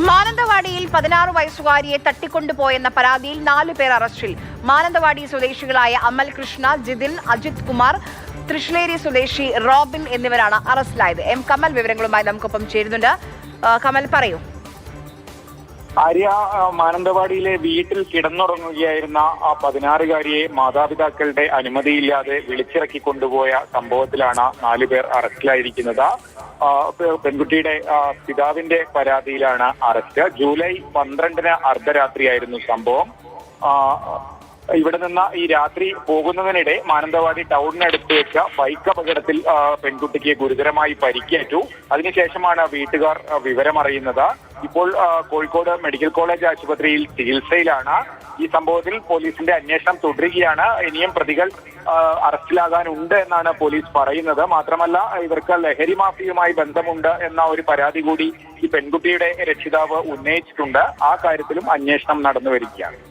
മാനന്തവാടിയിൽ 16 വയസ്സുകാരിയെ തട്ടിക്കൊണ്ടുപോയെന്ന പരാതിയിൽ 4 പേർ അറസ്റ്റിൽ. മാനന്തവാടി സ്വദേശികളായ അമൽ കൃഷ്ണ, ജിതിൻ, അജിത് കുമാർ, തൃശ്ശേരി സ്വദേശി റോബിൻ എന്നിവരാണ് അറസ്റ്റിലായത്. എം കമൽ വിവരങ്ങളുമായി നമുക്കൊപ്പം ചേരുന്നുണ്ട്. കമൽ, പറയൂ. ആര്യ, മാനന്തവാടിയിലെ വീട്ടിൽ കിടന്നുറങ്ങുകയായിരുന്ന ആ 16-കാരിയെ മാതാപിതാക്കളുടെ അനുമതിയില്ലാതെ വിളിച്ചിറക്കി കൊണ്ടുപോയ സംഭവത്തിലാണ് 4 പേർ അറസ്റ്റിലായിരിക്കുന്നത്. പെൺകുട്ടിയുടെ പിതാവിന്റെ പരാതിയിലാണ് അറസ്റ്റ്. ജൂലൈ 12-ന് അർദ്ധരാത്രിയായിരുന്നു സംഭവം. ഇവിടെ നിന്ന് ഈ രാത്രി പോകുന്നതിനിടെ മാനന്തവാടി ടൗണിനടുത്ത് വെച്ച ബൈക്ക് അപകടത്തിൽ പെൺകുട്ടിക്ക് ഗുരുതരമായി പരിക്കേറ്റു. അതിനുശേഷമാണ് വീട്ടുകാർ വിവരമറിയുന്നത്. ഇപ്പോൾ കോഴിക്കോട് മെഡിക്കൽ കോളേജ് ആശുപത്രിയിൽ ചികിത്സയിലാണ്. ഈ സംഭവത്തിൽ പോലീസിന്റെ അന്വേഷണം തുടരുകയാണ്. ഇനിയും പ്രതികൾ അറസ്റ്റിലാകാനുണ്ട് എന്നാണ് പോലീസ് പറയുന്നത്. മാത്രമല്ല, ഇവർക്ക് ലഹരി മാഫിയുമായി ബന്ധമുണ്ട് എന്ന ഒരു പരാതി കൂടി ഈ പെൺകുട്ടിയുടെ രക്ഷിതാവ് ഉന്നയിച്ചിട്ടുണ്ട്. ആ കാര്യത്തിലും അന്വേഷണം നടന്നു വരികയാണ്.